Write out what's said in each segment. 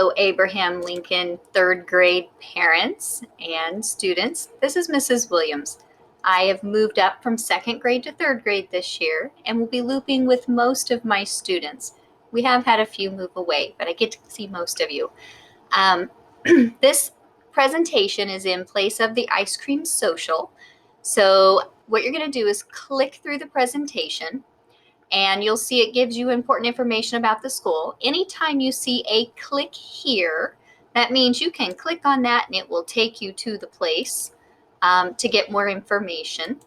Hello, Abraham Lincoln third grade parents and students. This is Mrs. Williams. I have moved up from second grade to third grade this year and will be looping with most of my students. We have had a few move away, but I get to see most of you. This presentation is in place of the ice cream social. So what you're going to do is click through the presentation, and you'll see it gives you important information about the school. Anytime you see a click here, that means you can click on that and it will take you to the place to get more information.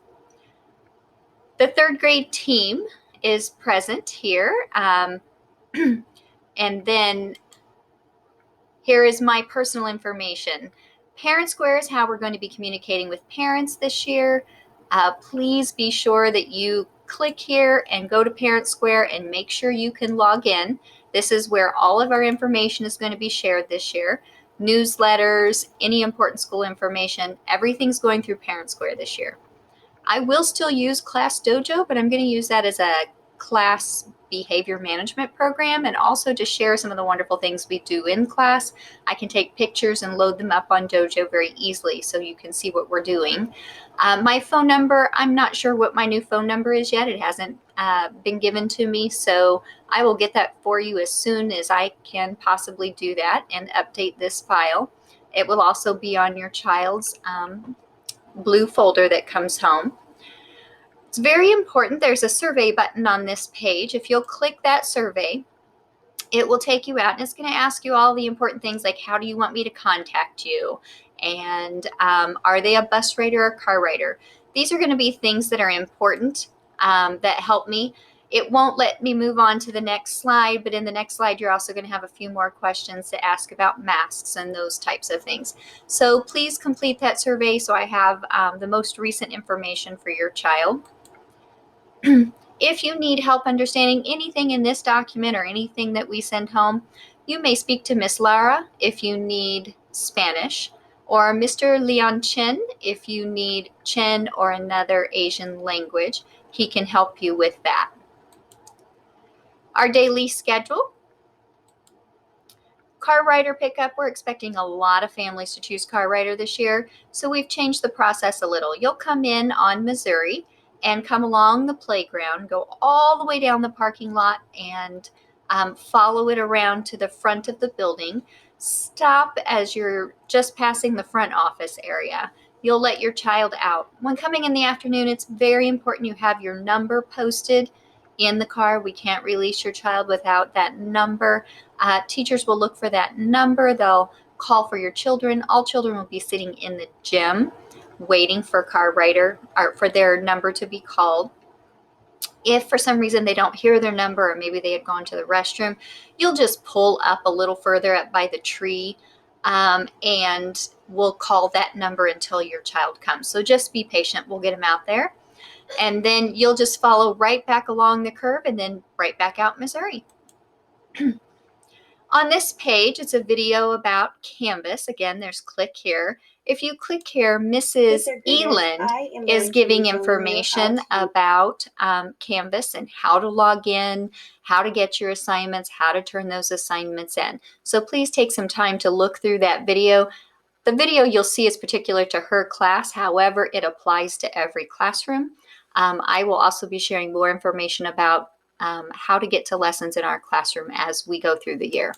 The third grade team is present here. And then here is my personal information. Parent Square is how we're going to be communicating with parents this year. Please be sure that you click here and go to Parent Square and make sure you can log in. This is where all of our information is going to be shared this year. Newsletters, any important school information, everything's going through Parent Square this year. I will still use Class Dojo, but I'm going to use that as a class behavior management program, and also to share some of the wonderful things we do in class. I can take pictures and load them up on Dojo very easily so you can see what we're doing. My phone number, I'm not sure what my new phone number is yet. It hasn't been given to me, so I will get that for you as soon as I can possibly do that and update this file. It will also be on your child's blue folder that comes home. It's very important. There's a survey button on this page. If you'll click that survey, it will take you out and it's going to ask you all the important things like, how do you want me to contact you? And are they a bus rider or a car rider? These are going to be things that are important that help me. It won't let me move on to the next slide, but in the next slide, you're also going to have a few more questions to ask about masks and those types of things. So please complete that survey so I have the most recent information for your child. If you need help understanding anything in this document or anything that we send home, you may speak to Miss Lara if you need Spanish, or Mr. Leon Chen if you need Chen or another Asian language. He can help you with that. Our daily schedule. Car rider pickup, we're expecting a lot of families to choose car rider this year, so we've changed the process a little. You'll come in on Missouri and come along the playground, go all the way down the parking lot and follow it around to the front of the building. Stop as you're just passing the front office area. You'll let your child out. When coming in the afternoon, it's very important you have your number posted in the car. We can't release your child without that number. Teachers will look for that number. They'll call for your children. All children will be sitting in the gym waiting for car rider or for their number to be called. If for some reason they don't hear their number, or maybe they had gone to the restroom, you'll just pull up a little further up by the tree and we'll call that number until your child comes. So just be patient. We'll get them out there. And then you'll just follow right back along the curve and then right back out Missouri. On this page, it's a video about Canvas. Again, there's click here. If you click here, Mrs. Eland is giving information about Canvas and how to log in, how to get your assignments, how to turn those assignments in. So please take some time to look through that video. The video you'll see is particular to her class. However, it applies to every classroom. I will also be sharing more information about how to get to lessons in our classroom as we go through the year.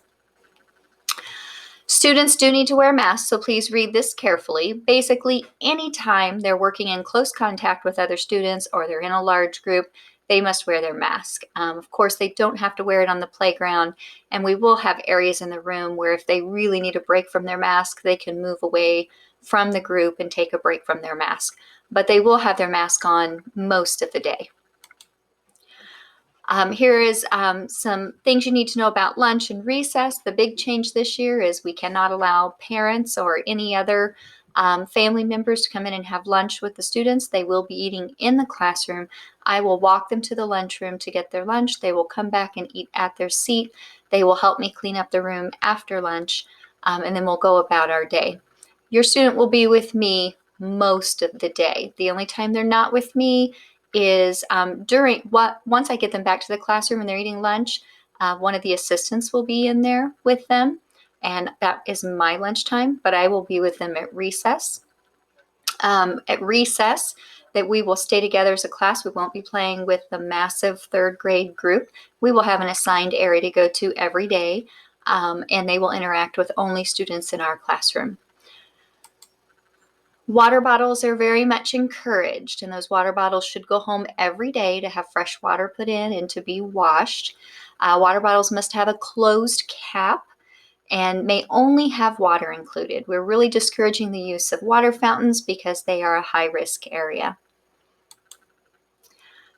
Students do need to wear masks, so please read this carefully. Basically, anytime they're working in close contact with other students or they're in a large group, they must wear their mask. Of course, they don't have to wear it on the playground, and we will have areas in the room where if they really need a break from their mask, they can move away from the group and take a break from their mask. But they will have their mask on most of the day. Here is some things you need to know about lunch and recess. The big change this year is we cannot allow parents or any other family members to come in and have lunch with the students. They will be eating in the classroom. I will walk them to the lunchroom to get their lunch. They will come back and eat at their seat. They will help me clean up the room after lunch, and then we'll go about our day. Your student will be with me most of the day. The only time they're not with me is once I get them back to the classroom and they're eating lunch, one of the assistants will be in there with them. and that is my lunchtime, but I will be with them at recess. At recess, that we will stay together as a class. We won't be playing with the massive third grade group. We will have an assigned area to go to every day, and they will interact with only students in our classroom. Water bottles are very much encouraged, and those water bottles should go home every day to have fresh water put in and to be washed. Water bottles must have a closed cap and may only have water included. We're really discouraging the use of water fountains because they are a high-risk area.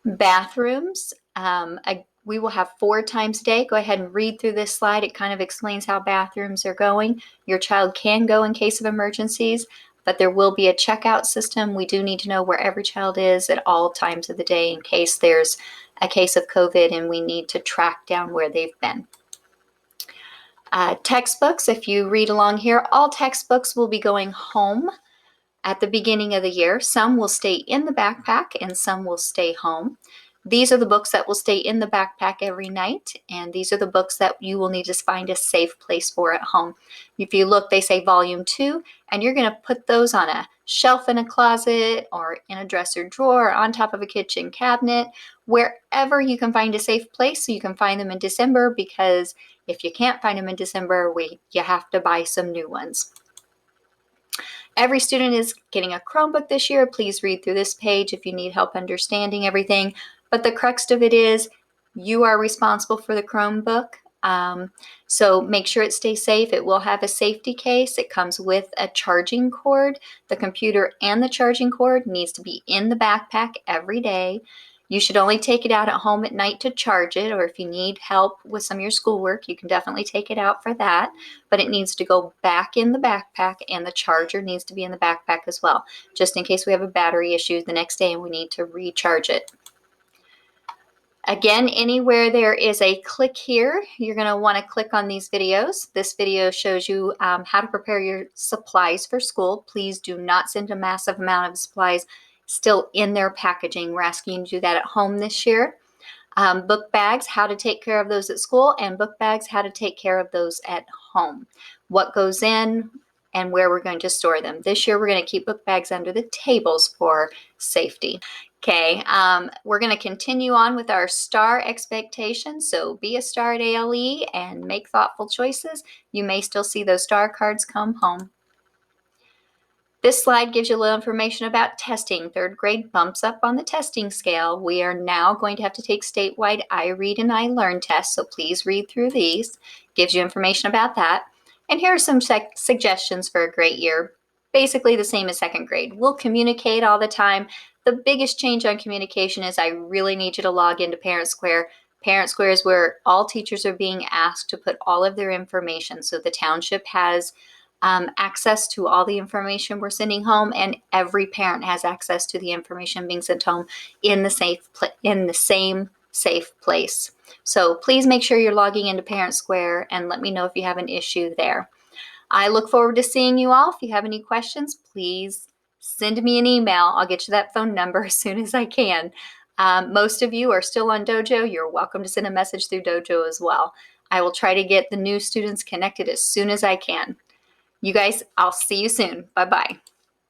Bathrooms, we will have 4 times a day. Go ahead and read through this slide. It kind of explains how bathrooms are going. Your child can go in case of emergencies, but there will be a checkout system. We do need to know where every child is at all times of the day in case there's a case of COVID and we need to track down where they've been. Textbooks, if you read along here, all textbooks will be going home at the beginning of the year. Some will stay in the backpack and some will stay home. These are the books that will stay in the backpack every night, and these are the books that you will need to find a safe place for at home. If you look, they say volume 2, and you're going to put those on a shelf in a closet or in a dresser drawer, on top of a kitchen cabinet, wherever you can find a safe place so you can find them in December, because if you can't find them in December, you have to buy some new ones. Every student is getting a Chromebook this year. Please read through this page if you need help understanding everything. But the crux of it is you are responsible for the Chromebook. So make sure it stays safe. It will have a safety case. It comes with a charging cord. The computer and the charging cord needs to be in the backpack every day. You should only take it out at home at night to charge it, or if you need help with some of your schoolwork, you can definitely take it out for that. But it needs to go back in the backpack, and the charger needs to be in the backpack as well, just in case we have a battery issue the next day and we need to recharge it. Again, anywhere there is a click here, you're going to want to click on these videos. This video shows you how to prepare your supplies for school. Please do not send a massive amount of supplies still in their packaging. We're asking you to do that at home this year. Book bags, how to take care of those at school, and book bags, how to take care of those at home. What goes in and where we're going to store them. This year, we're going to keep book bags under the tables for safety. Okay, we're going to continue on with our STAR expectations. So be a star at ALE and make thoughtful choices. You may still see those STAR cards come home. This slide gives you a little information about testing. Third grade bumps up on the testing scale. We are now going to have to take statewide iRead and iLearn tests, so please read through these. Gives you information about that. And here are some suggestions for a great year. Basically the same as second grade. We'll communicate all the time. The biggest change on communication is I really need you to log into Parent Square. Parent Square is where all teachers are being asked to put all of their information. So the township has access to all the information we're sending home, and every parent has access to the information being sent home in the same safe place. So please make sure you're logging into Parent Square and let me know if you have an issue there. I look forward to seeing you all. If you have any questions, please send me an email. I'll get you that phone number as soon as I can. Most of you are still on Dojo. You're welcome to send a message through Dojo as well. I will try to get the new students connected as soon as I can. You guys, I'll see you soon. Bye-bye.